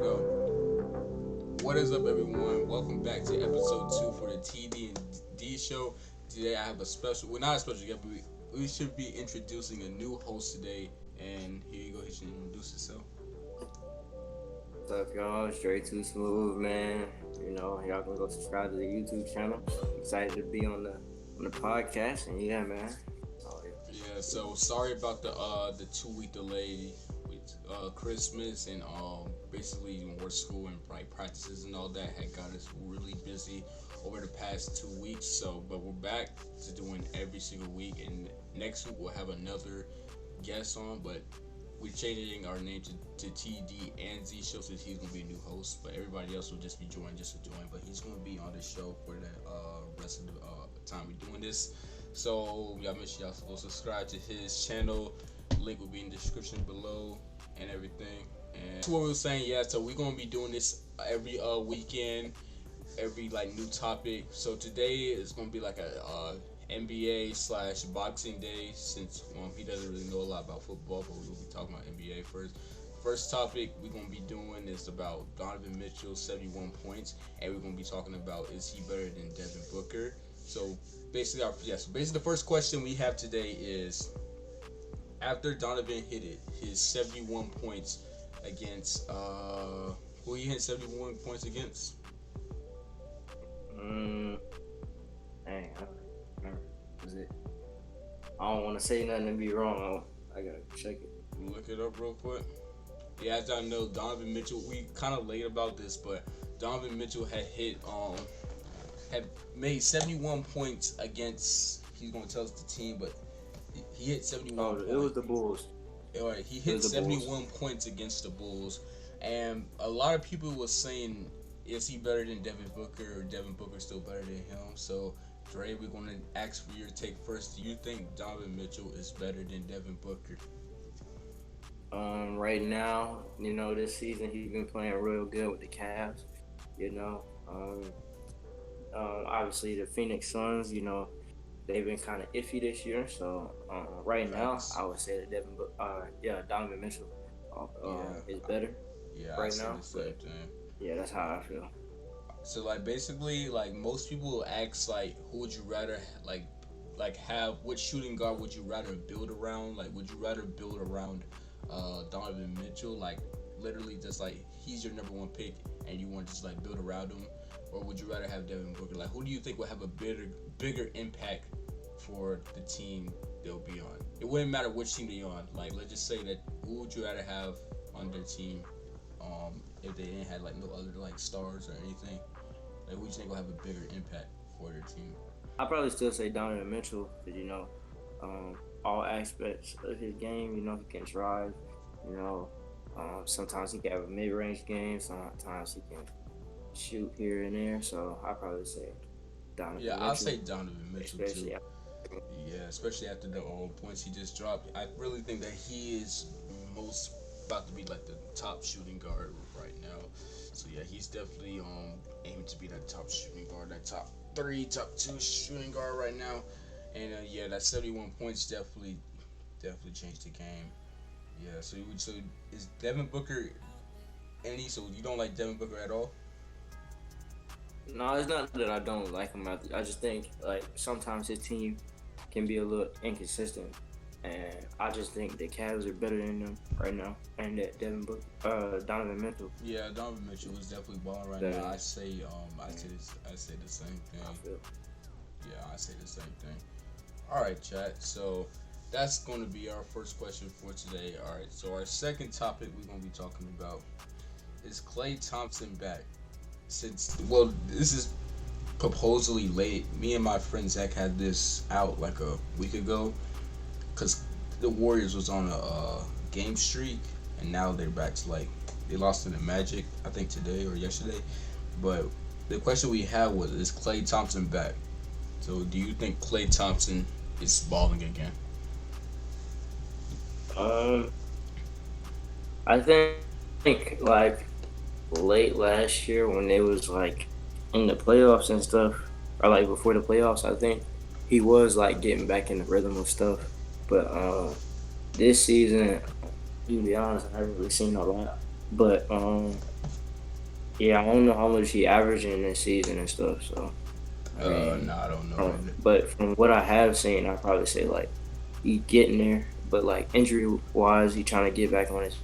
go. What is up, everyone? Welcome back to episode 2 for the TD and D show. Today I have a special, well, not a special guest, but we should be introducing a new host today. And here you go, he should introduce himself. What's up, y'all? Straight too smooth, man. Y'all can go subscribe to the YouTube channel. Excited to be on the podcast, and yeah, man. Yeah, so sorry about the 2-week delay with Christmas and basically work, school and practices and all that had got us really busy over the past 2 weeks. So, but we're back to doing every single week, and next week we'll have another guest on, but we're changing our name to TD and Z show since he's gonna be a new host, but everybody else will just be joining just to join. But he's gonna be on the show for the rest of the time we're doing this. So y'all make sure y'all go subscribe to his channel. Link will be in the description below and everything. And that's what we were saying. Yeah, so we're gonna be doing this every weekend, every new topic. So today is gonna be like a NBA / boxing day, since he doesn't really know a lot about football, but we'll be talking about NBA first. First topic we're gonna be doing is about Donovan Mitchell's 71 points, and we're gonna be talking about, is he better than Devin Booker? So basically, the first question we have today is, after Donovan hit his 71 points against who he hit 71 points against? Was it? I don't want to say nothing and be wrong. I gotta check it. Look it up real quick. Yeah, as I know, Donovan Mitchell. We kind of late about this, but Donovan Mitchell had made 71 points against. He's gonna tell us the team, but he hit 71. It was the Bulls. All right, he hit 71 points against the Bulls, and a lot of people was saying, is he better than Devin Booker, or Devin Booker still better than him? So, Dre, we're gonna ask for your take first. Do you think Donovan Mitchell is better than Devin Booker? Right now, this season he's been playing real good with the Cavs. Obviously the Phoenix Suns, they've been kind of iffy this year. So right now, I would say that Donovan Mitchell is better. Yeah, right I now. The same thing. Yeah, that's how I feel. So basically, most people will ask, who would you rather have? Which shooting guard would you rather build around? Would you rather build around Donovan Mitchell, literally just he's your number one pick and you want to just build around him, or would you rather have Devin Booker? Who do you think will have a bigger impact for the team they'll be on? It wouldn't matter which team they're on. Let's just say that, who would you rather have on their team if they didn't have no other stars or anything? Who do you think will have a bigger impact for their team? I'd probably still say Donovan Mitchell, because all aspects of his game, he can drive, sometimes he can have a mid-range game, sometimes he can shoot here and there. So I'd probably say Donovan Mitchell. I'll say Donovan Mitchell too. Yeah, especially after the points he just dropped. I really think that he is most about to be the top shooting guard right now. So yeah, he's definitely aiming to be that top shooting guard, that top 3, top 2 shooting guard right now. And that 71 points definitely changed the game. Yeah, so is Devin Booker so you don't like Devin Booker at all? No, it's not that I don't like him. I just think sometimes his team can be a little inconsistent, and I just think the Cavs are better than them right now, and that Donovan Mitchell. Yeah, Donovan Mitchell is definitely balling right now. I say the same thing. Yeah, I say the same thing. All right, chat. So that's going to be our first question for today. All right. So our second topic we're going to be talking about is Klay Thompson back. This is supposedly late. Me and my friend Zach had this out a week ago, because the Warriors was on a game streak, and now they're back to they lost to the Magic, I think today or yesterday. But the question we had was, is Klay Thompson back? So do you think Klay Thompson is balling again? I think late last year when they was in the playoffs and stuff, or before the playoffs, I think he was getting back in the rhythm of stuff. But this season, to be honest, I haven't really seen a lot. But Yeah, I don't know how much he averaging this season and stuff. So I mean, No, I don't know from either. but from what I have seen, I probably say like he getting there, but like injury wise, he trying to get back on his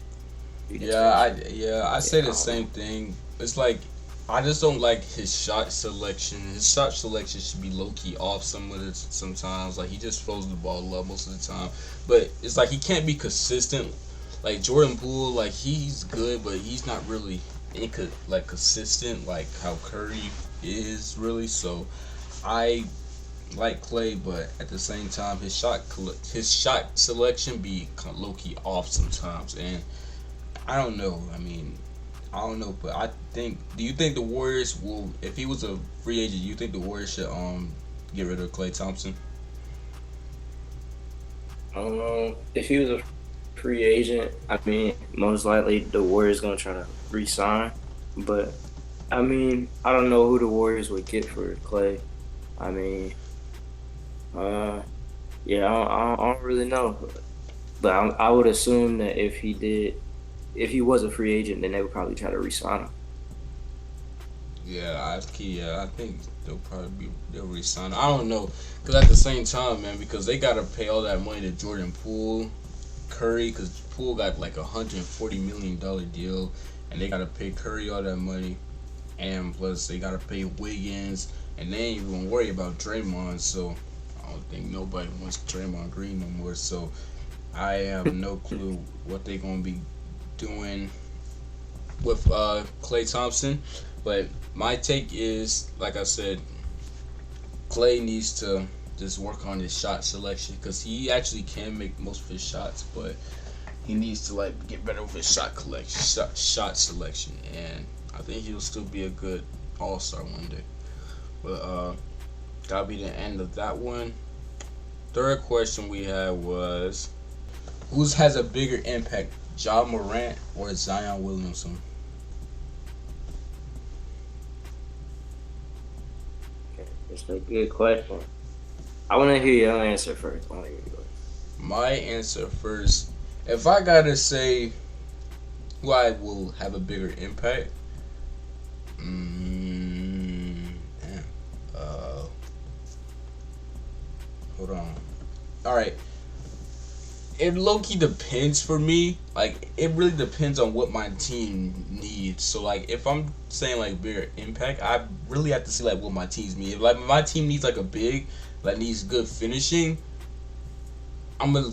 feet and stuff. So Yeah, I yeah, say I the don't know. same thing. It's like I just don't like his shot selection. His shot selection should be low key off some of the sometimes. Like he just throws the ball up most of the time. But it's like he can't be consistent. Like Jordan Poole, like he's good, but he's not really like consistent like how Curry is really. So I like Clay, but at the same time, his shot selection be low key off sometimes, and I don't know. I mean, I don't know, but I think. Do you think the Warriors will, if he was a free agent, you think the Warriors should get rid of Clay Thompson? If he was a free agent, I mean, most likely the Warriors gonna try to re-sign, but I mean, I don't know who the Warriors would get for Clay. I mean, uh, yeah, I don't really know, but I would assume that if he was a free agent, then they would probably try to re-sign him. I think they'll resign. I don't know, cause at the same time, man, because they gotta pay all that money to Jordan Poole, Curry, cause Poole got like $140 million deal, and they gotta pay Curry all that money, and plus they gotta pay Wiggins, and they ain't even worry about Draymond. So I don't think nobody wants Draymond Green no more. So I have no clue what they gonna be doing with Clay Thompson. But my take is, like I said, Clay needs to just work on his shot selection because he actually can make most of his shots, but he needs to like get better with his shot selection, and I think he'll still be a good All Star one day. But that'll be the end of that one. Third question we had was, who has a bigger impact, Ja Morant or Zion Williamson? It's a good question. I want to hear your answer first. I want to hear yours. My answer first. If I gotta say who I will have a bigger impact, damn. Hold on. All right. It low key depends for me. Like it really depends on what my team needs. So like if I'm saying like bigger impact, I really have to see like what my teams need. If like my team needs like a big, like needs good finishing, I'm gonna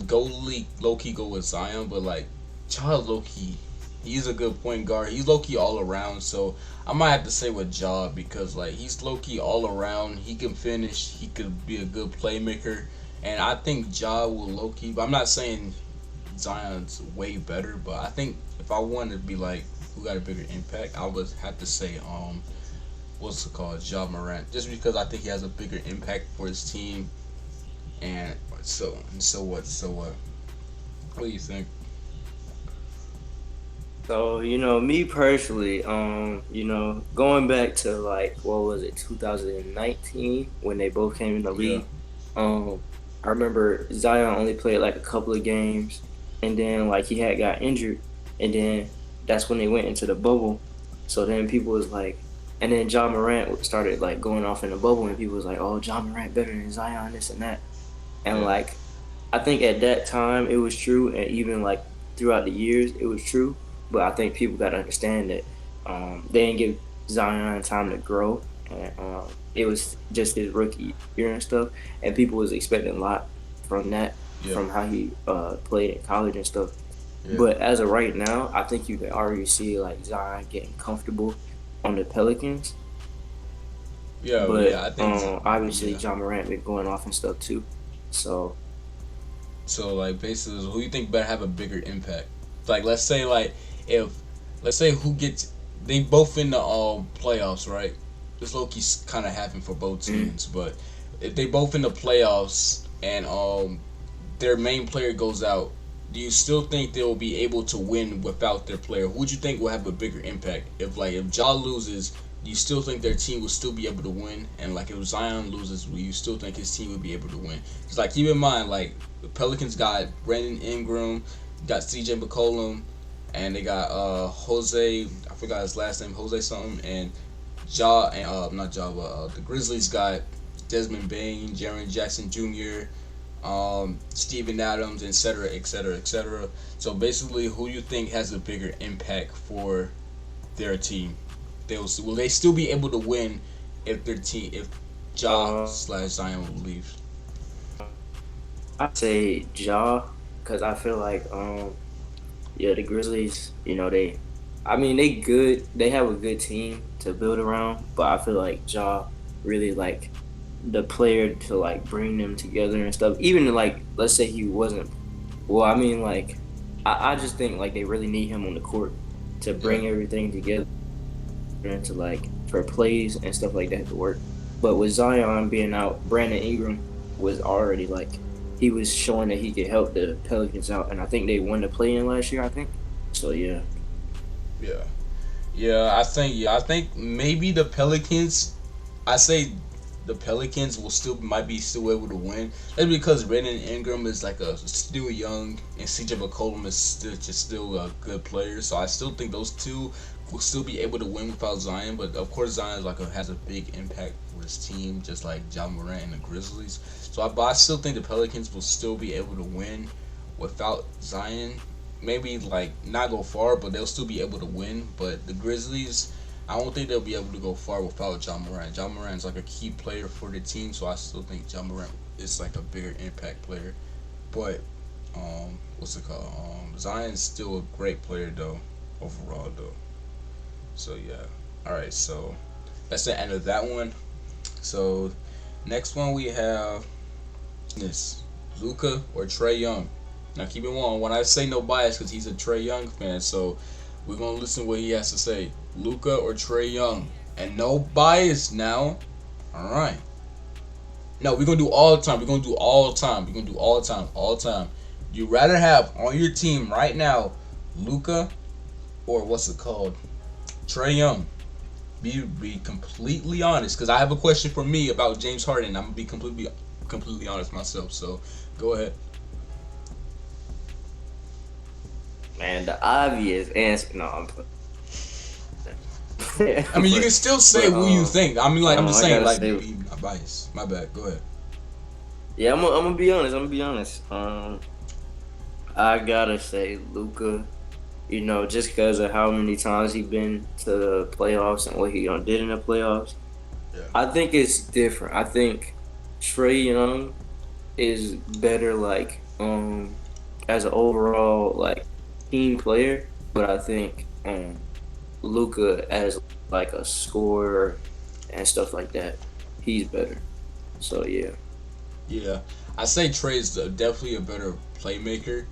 low key go with Zion. But like Child low key, he's a good point guard. He's low key all around. So I might have to say with Ja because like he's low key all around. He can finish. He could be a good playmaker. And I think Ja will low key, but I'm not saying Zion's way better. But I think if I wanted to be like who got a bigger impact, I would have to say what's it called, Ja Morant, just because I think he has a bigger impact for his team. And so what? What do you think? So me personally, going back to like what was it, 2019 when they both came in the Yeah, league. Um, I remember Zion only played like a couple of games, and then like he had got injured, and then that's when they went into the bubble. So then people was like, and then John Morant started like going off in the bubble, and people was like, oh, John Morant better than Zion, this and that, and yeah, like I think at that time it was true, and even like throughout the years it was true. But I think people got to understand that they didn't give Zion time to grow, and it was just his rookie year and stuff, and people was expecting a lot from that, yeah, from how he played in college and stuff. yeah, But as of right now, I think you can already see like Zion getting comfortable on the Pelicans. yeah. But I think obviously yeah. John Morant been going off and stuff too. So So like basically, who you think better have a bigger impact? Like let's say like if let's say who gets they both in the playoffs, right? This low key kind of happened for both mm, teams, but if they both in the playoffs and their main player goes out, do you still think they will be able to win without their player? Who would you think will have a bigger impact? If Ja loses, do you still think their team will still be able to win? And like if Zion loses, will you still think his team will be able to win? It's like keep in mind like the Pelicans got Brandon Ingram, got CJ McCollum, and they got Jose. I forgot his last name, Jose something, and Ja and not Ja, but the Grizzlies got Desmond Bain, Jaren Jackson Jr., Steven Adams, etc., etc., etc. So basically, who you think has a bigger impact for their team? Will they still be able to win if Ja slash Zion leaves? I'd say Ja, because I feel like yeah, the Grizzlies, I mean they good, they have a good team to build around, but I feel like Ja really like the player to like bring them together and stuff. Even like let's say he wasn't, well, I mean like I just think like they really need him on the court to Yeah, bring everything together and to like for plays and stuff like that to work. But with Zion being out, Brandon Ingram was already like he was showing that he could help the Pelicans out, and I think they won the play-in last year. I think so. Yeah. yeah, yeah. I think maybe the Pelicans. I say the Pelicans will still might be still able to win. That's because Brandon Ingram is like a still young, and CJ McCollum is still a good player. So I still think those two will still be able to win without Zion. But of course, Zion is has a big impact for his team, just like Ja Morant and the Grizzlies. So but I still think the Pelicans will still be able to win without Zion. Maybe like not go far, but they'll still be able to win. But the Grizzlies, I don't think they'll be able to go far without Ja Morant. Ja Morant's like a key player for the team, so I still think Ja Morant is like a bigger impact player. But what's it called? Zion's still a great player though, overall though. So yeah. All right, so that's the end of that one. So next one we have this Luca or Trey Young. Now keep in mind when I say no bias because he's a Trey Young fan, so we're gonna listen to what he has to say. Luca or Trey Young, and no bias now. All right. No, we're gonna do all the time. We're gonna do all the time. We're gonna do all the time. All the time. You rather have on your team right now, Luca, or what's it called, Trey Young? Be completely honest, because I have a question for me about James Harden. I'm gonna be completely honest myself. So go ahead. Man, the obvious answer. No, I'm. I mean, you can still say who you think. I mean, like I'm just I saying, gotta like say, be biased. My bad. Go ahead. yeah, I'm gonna be honest. I'm gonna be honest. I gotta say Luca. Just because of how many times he been to the playoffs and what he did in the playoffs. Yeah. I think it's different. I think Trey Young is better, like as an overall like team player, but I think Luca as like a scorer and stuff like that, he's better. So yeah. Yeah, I say Trey's definitely a better playmaker,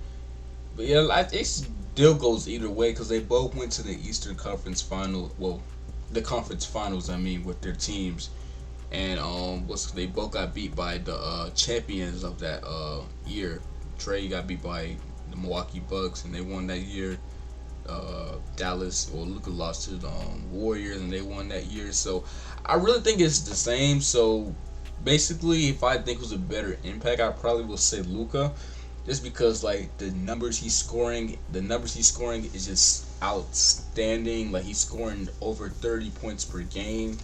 but yeah, it still goes either way because they both went to the Eastern Conference Final. Well, the conference finals, I mean, with their teams, and they both got beat by the champions of that year. Trey got beat by the Milwaukee Bucks, and they won that year. Dallas or Luka lost to the Warriors, and they won that year. So I really think it's the same. So basically, if I think it was a better impact, I probably will say Luka, just because like the numbers he's scoring is just outstanding. Like he's scoring over 30 points per game,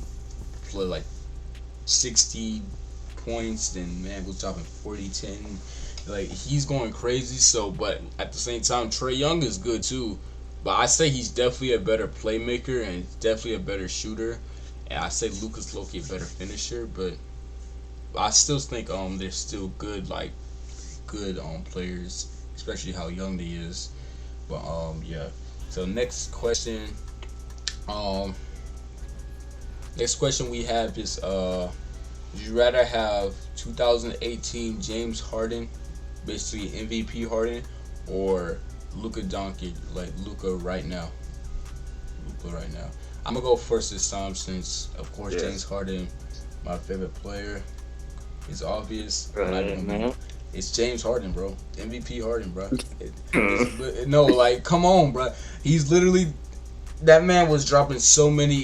for like 60 points. Then man was dropping 40, 10. Like he's going crazy. So, but at the same time, Trey Young is good too. But I say he's definitely a better playmaker and definitely a better shooter. And I say Luka's low-key a better finisher, but I still think they're still good players, especially how young they is. But yeah. So next question we have is would you rather have 2018 James Harden, basically MVP Harden, or Luka Doncic, like Luka right now? I'm gonna go first this time since, of course, Yeah. James Harden, my favorite player. It's obvious. Man. It's James Harden, bro. MVP Harden, bro. No, like, come on, bro. He's literally, that man was dropping so many.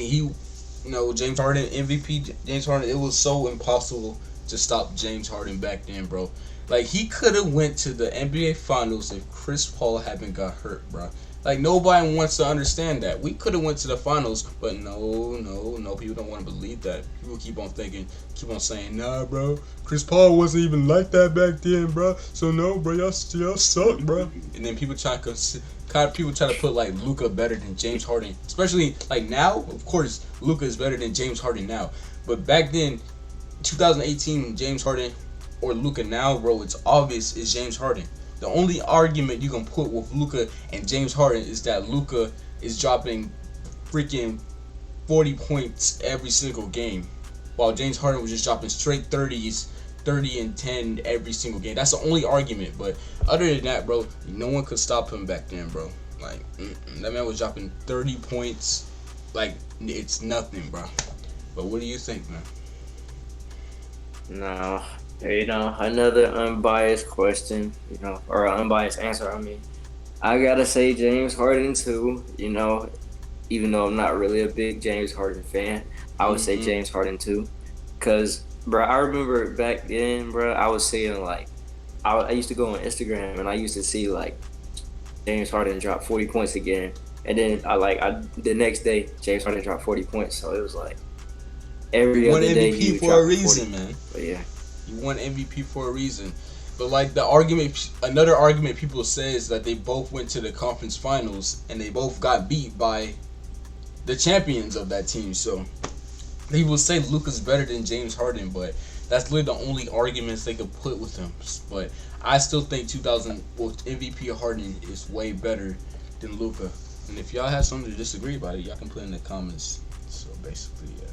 James Harden, MVP James Harden. It was so impossible to stop James Harden back then, bro. Like he could have went to the NBA Finals if Chris Paul hadn't got hurt, bro. Like nobody wants to understand that. We could have went to the finals, but no. People don't want to believe that. People keep on thinking, keep on saying, nah, bro. Chris Paul wasn't even like that back then, bro. So no, bro, y'all suck, bro. And then people try to put like Luka better than James Harden, especially like now. Of course, Luka is better than James Harden now, but back then, 2018, James Harden or Luka now, bro, it's obvious it's James Harden. The only argument you can put with Luka and James Harden is that Luka is dropping freaking 40 points every single game, while James Harden was just dropping straight 30s, 30 and 10 every single game. That's the only argument. But other than that, bro, no one could stop him back then, bro. Like, that man was dropping 30 points like it's nothing, bro. But what do you think, man? No, another unbiased question, or an unbiased answer. I gotta say James Harden too. Even though I'm not really a big James Harden fan, I would say James Harden too. Cause, bro, I remember back then, bro, I was seeing like, I used to go on Instagram and I used to see like James Harden drop 40 points again, and then the next day James Harden dropped 40 points. So it was like every other day he would for a drop reason, 40. man. But yeah. You won MVP for a reason. But like another argument people say is that they both went to the conference finals and they both got beat by the champions of that team. So they will say Luka's better than James Harden, but that's literally the only arguments they could put with him. But I still think MVP Harden is way better than Luka. And if y'all have something to disagree about it, y'all can put it in the comments. So basically, yeah.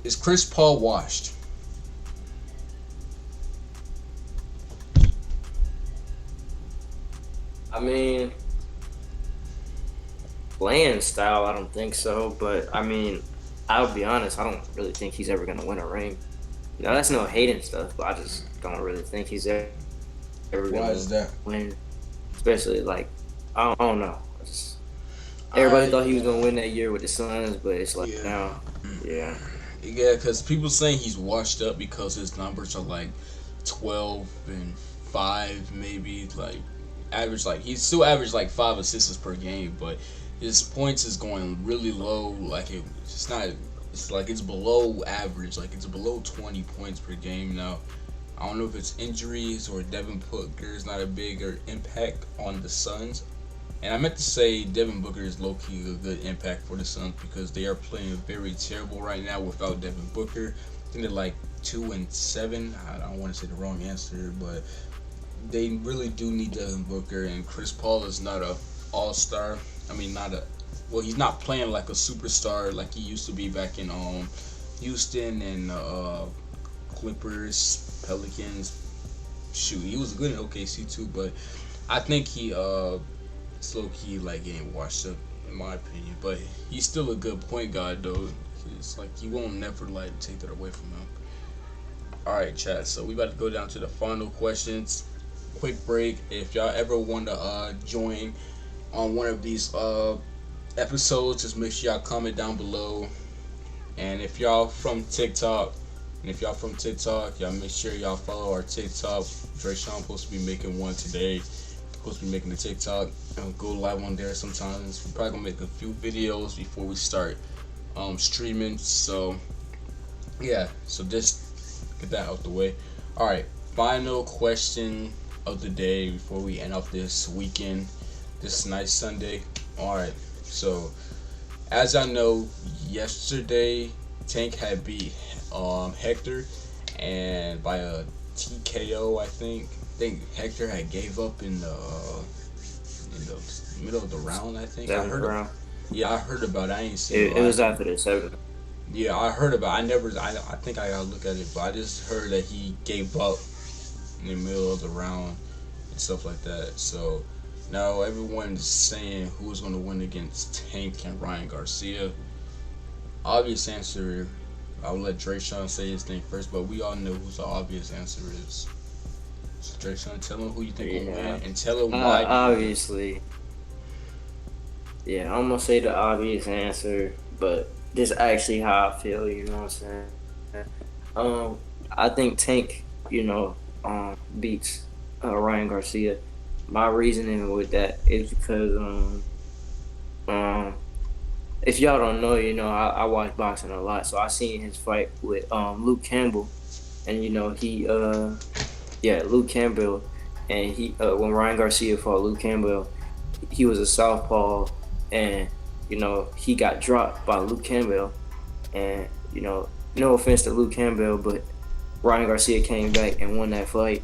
Is Chris Paul washed? I mean, playing style, I don't think so. But I mean, I'll be honest, I don't really think he's ever gonna win a ring. That's no hating stuff, but I just don't really think he's ever gonna win. Especially like, I don't know. Everybody thought he was gonna win that year with the Suns, but it's like now, yeah. Yeah, because people saying he's washed up because his numbers are like 12 and 5, maybe like. Average, like he's still average like 5 assists per game, but his points is going really low. Like it's not, it's like it's below average. Like it's below 20 points per game now. I don't know if it's injuries or Devin Booker is not a bigger impact on the Suns. And I meant to say Devin Booker is low key a good impact for the Suns because they are playing very terrible right now without Devin Booker. I think they're like 2-7. I don't want to say the wrong answer, but they really do need Devin Booker, and Chris Paul is not a all-star. I mean, he's not playing like a superstar like he used to be back in Houston and Clippers, Pelicans. Shoot, he was good in OKC too, but I think he it's low-key like getting washed up in my opinion. But he's still a good point guard though. It's like you won't never like take that away from him. All right, chat. So we about to go down to the final questions. Quick break. If y'all ever want to join on one of these episodes, just make sure y'all comment down below. And if y'all from TikTok, y'all make sure y'all follow our TikTok. Dre Sean supposed to be making one today. Supposed to be making a TikTok and go live on there sometimes. We're probably gonna make a few videos before we start streaming. So yeah, so just get that out the way. All right, final question of the day before we end off this weekend, this nice Sunday. All right, so as I know, yesterday Tank had beat Hector, and by a TKO. I think Hector had gave up in the middle of the round. I think I heard. Yeah, I heard about it. I ain't seen it. It was after the 7th. Yeah, I heard about it. I think I gotta look at it, but I just heard that he gave up in the middle of the round and stuff like that. So now everyone's saying who's gonna win against Tank and Ryan Garcia. Obvious answer, I'll let Dre Sean say his thing first, but we all know who the obvious answer is. So Dre Sean, tell him who you think will win and tell him why. Obviously. Yeah, I'm gonna say the obvious answer, but this is actually how I feel, you know what I'm saying? I think Tank, beats Ryan Garcia, my reasoning with that is because um if y'all don't know, I watch boxing a lot, so I seen his fight with Luke Campbell, and Luke Campbell, and he when Ryan Garcia fought Luke Campbell, he was a southpaw, and he got dropped by Luke Campbell, and no offense to Luke Campbell, but Ryan Garcia came back and won that fight,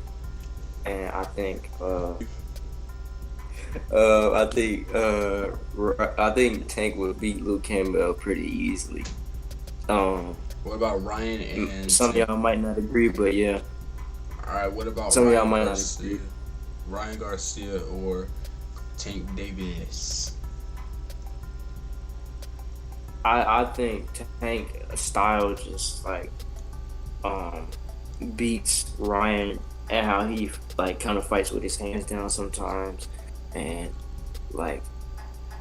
and I think Tank would beat Luke Campbell pretty easily. What about Ryan and Some of Tank? y'all might not agree, but yeah, All right, what about some of y'all Ryan might not Garcia? agree. Ryan Garcia or Tank Davis? I think Tank style just like um beats Ryan, and how he like kind of fights with his hands down sometimes, and like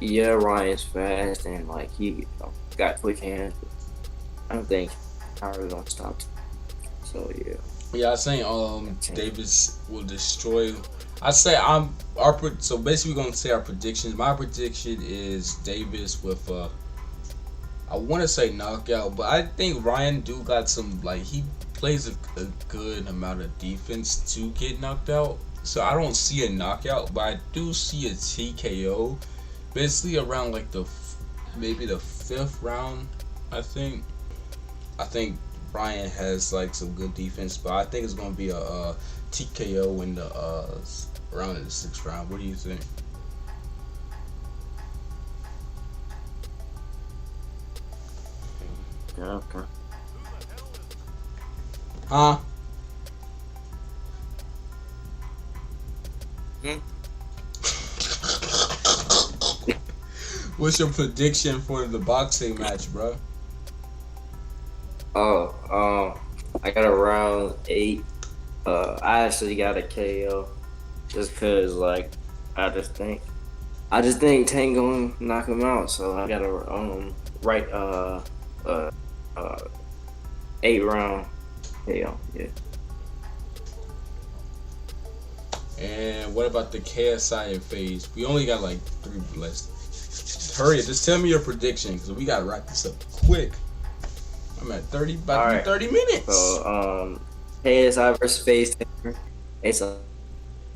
yeah, Ryan's fast and like he got quick hands. I don't think I really gonna stop. So yeah, Yeah, I think Tank. Davis will destroy. I say so basically we're gonna say our predictions. My prediction is Davis with I want to say knockout, but I think Ryan do got some like he plays a good amount of defense to get knocked out. So I don't see a knockout, but I do see a TKO. Basically around like maybe the fifth round. I think I think Ryan has like some good defense, but I think it's gonna be a TKO in the around in the sixth round. What do you think? Yeah, okay. Huh? Hmm? What's your prediction for the boxing match, bro? Oh, I got a round 8. I actually got a KO just cause like I just think I just think Tank gonna knock him out. So I got a right uh uh 8 round KO. Yeah. And what about the KSI and phase? We only got like 3 less. Hurry, just tell me your prediction because we gotta wrap this up quick. I'm at 30, about to be Alright. 30 minutes. So KSI versus FaZe Temper. It's a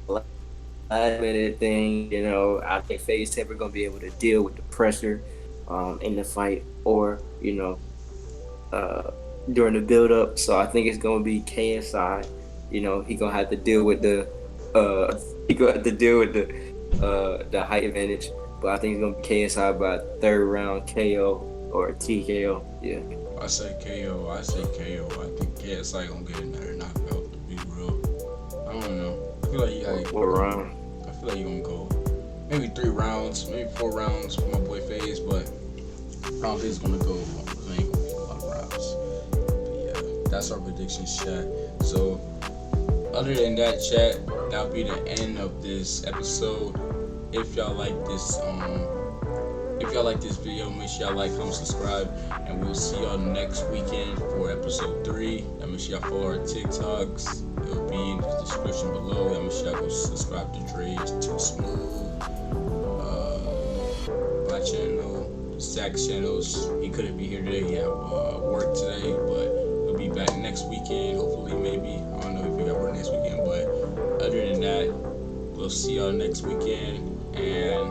last minute thing. I think FaZe Temper gonna be able to deal with the pressure in the fight, or uh, during the build up. So I think it's gonna be KSI. He gonna have to deal with he gonna have to deal with the height advantage. But I think it's gonna be KSI by third round KO or TKO. Yeah. I say KO. I say KO. I think KSI gonna get another knockout. To be real, I don't know. I feel like What round? I feel like you gonna go maybe 3 rounds, maybe 4 rounds for my boy FaZe, but I don't think it's gonna go. It ain't gonna be a lot of rounds. But yeah, that's our predictions, chat. So other than that, chat, that'll be the end of this episode. If y'all like this video, make sure y'all like, comment, subscribe, and we'll see y'all next weekend for episode 3. And make sure y'all follow our TikToks. It'll be in the description below. And make sure y'all go subscribe to Dre's Too Smooth, my channel, Zach's channels. He couldn't be here today. He had work today, but he'll be back next weekend. Hopefully, maybe. I don't know if he got work next weekend, but other than that, we'll see y'all next weekend. And